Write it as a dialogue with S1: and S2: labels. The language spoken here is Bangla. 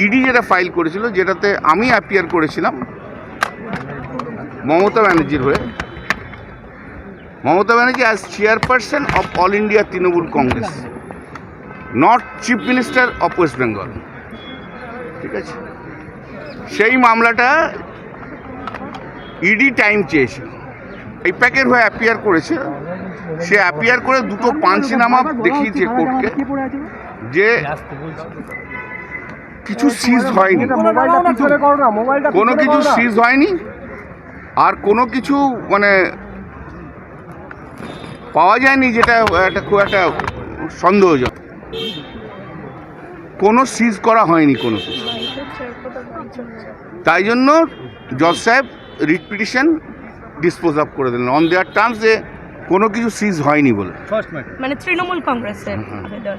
S1: ইডি যেটা ফাইল করেছিল, যেটাতে আমি অ্যাপিয়ার করেছিলাম মমতা ব্যানার্জির হয়ে, Mamata Banerjee as chairperson of all India Trinamool Congress, not chief minister of West Bengal. ঠিক আছে, সেই মামলাটা ইডি টাইম চেয়েছিল, এই প্যাকের হয়ে অ্যাপিয়ার করেছে। সে অ্যাপিয়ার করে দুটো পাঞ্চনামা দেখিয়েছে কোর্টকে যে কিছু সিজ হয়নি, কোনো কিছু সিজ হয়নি, আর কোনো কিছু মানে পাওয়া যায়নি যেটা একটা খুব একটা সন্দেহজনক। কোনো সিজ করা হয়নি কোনো কিছু। তাই জন্য জজ সাহেব রিট পিটিশন ডিসপোজ আপ করে দিলেন অন দেয়ার টার্মস, যে কোনো কিছু সিজ হয়নি বলে।
S2: মানে তৃণমূল কংগ্রেসের আবেদন।